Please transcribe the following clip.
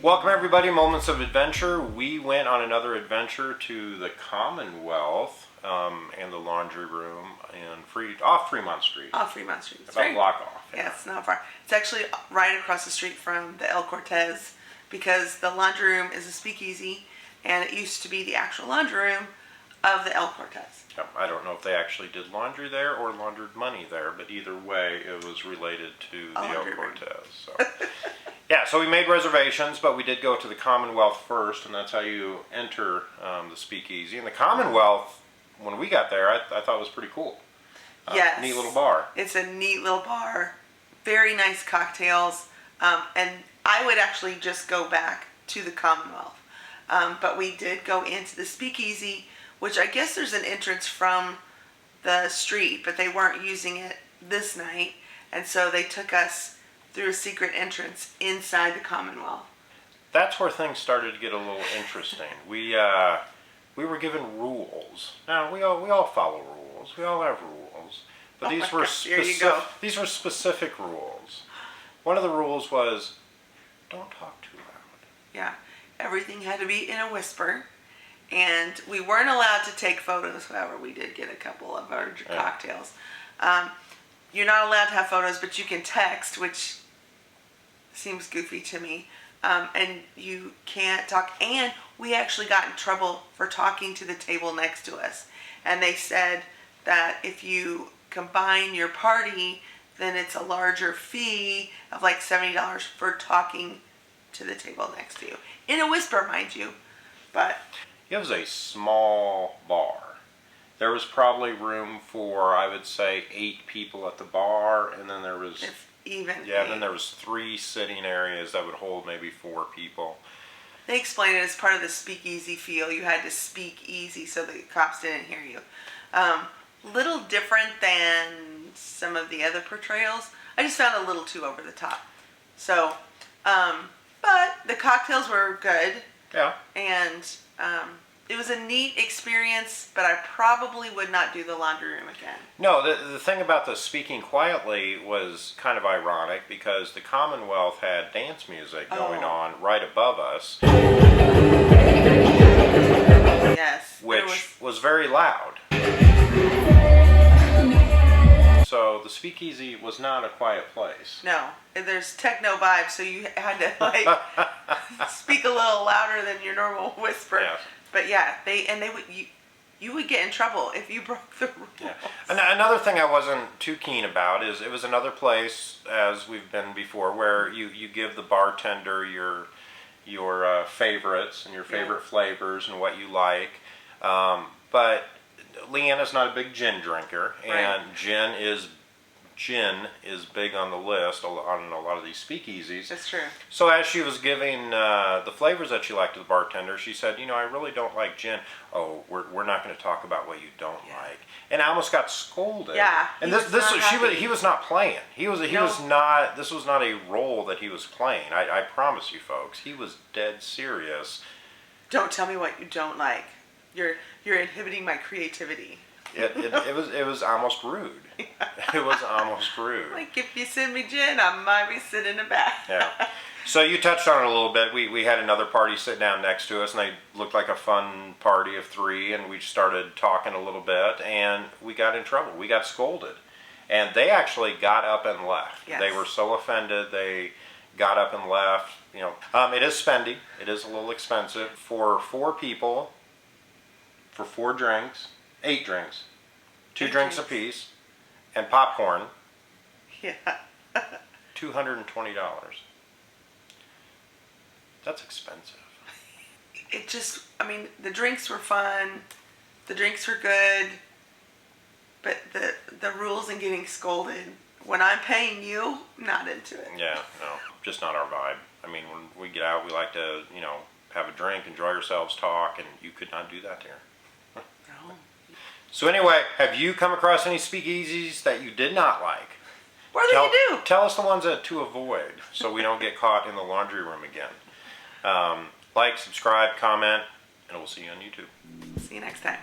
Welcome everybody, Moments of Adventure. We went on another adventure to the Commonwealth and the laundry room off Fremont Street. Off Fremont Street. It's about a block off. Yeah, it's not far. It's actually right across the street from the El Cortez because the laundry room is a speakeasy and it used to be the actual laundry room of the El Cortez. I don't know if they actually did laundry there or laundered money there, but either way it was related to the El Cortez. So. Yeah, so we made reservations, but we did go to the Commonwealth first, and that's how you enter the speakeasy. And the Commonwealth, when we got there, I thought it was pretty cool. Yes. Neat little bar. It's a neat little bar. Very nice cocktails. And I would actually just go back to the Commonwealth. But we did go into the speakeasy, which I guess there's an entrance from the street, but they weren't using it this night. And so they took us through a secret entrance inside the Commonwealth. That's where things started to get a little interesting. We were given rules. Now we all follow rules. We all have rules, but these were specific rules. One of the rules was don't talk too loud. Yeah, everything had to be in a whisper, and we weren't allowed to take photos. However, we did get a couple of our cocktails. You're not allowed to have photos, but you can text, which seems goofy to me. And you can't talk. And we actually got in trouble for talking to the table next to us. And they said that if you combine your party, then it's a larger fee of like $70 for talking to the table next to you. In a whisper, mind you. But it was a small bar. There was probably room for, I would say, 8 people at the bar, and then there was then there was 3 sitting areas that would hold maybe 4 people. They explained it as part of the speakeasy feel. You had to speak easy so the cops didn't hear you. Little different than some of the other portrayals. I just found a little too over the top. So, but the cocktails were good. Yeah. And it was a neat experience, but I probably would not do the laundry room again. No, the thing about the speaking quietly was kind of ironic because the Commonwealth had dance music going on right above us. Yes. Which was very loud. So the speakeasy was not a quiet place. No, there's techno vibes, so you had to like speak a little louder than your normal whisper. Yeah. But yeah, you would get in trouble if you broke the rules. Yeah. Another thing I wasn't too keen about is it was another place, as we've been before, where you give the bartender your favorites and your favorite flavors and what you like. But Leanna's not a big gin drinker, and gin is big on the list on a lot of these speakeasies. That's true. So as she was giving the flavors that she liked to the bartender, she said, I really don't like gin. Oh, we're not going to talk about what you don't like. And I almost got scolded. Yeah. And he was not playing. He was not. This was not a role that he was playing. I promise you, folks. He was dead serious. Don't tell me what you don't like. You're inhibiting my creativity. It was almost rude. It was almost rude. Like if you send me gin, I might be sitting in the back. Yeah. So you touched on it a little bit. We had another party sit down next to us, and they looked like a fun party of 3, and we started talking a little bit, and we got in trouble. We got scolded. And they actually got up and left. Yes. They were so offended, they got up and left. It is spendy. It is a little expensive. For 4 people, for 4 drinks, 8 drinks, 2 drinks apiece, and popcorn. Yeah. $220. That's expensive. The drinks were fun, the drinks were good, but the rules and getting scolded, when I'm paying you, not into it. Yeah, no, just not our vibe. When we get out, we like to, have a drink, enjoy ourselves, talk, and you could not do that here. No. So anyway, have you come across any speakeasies that you did not like? What did you do? Tell us the ones to avoid so we don't get caught in the laundry room again. Like, subscribe, comment, and we'll see you on YouTube. See you next time.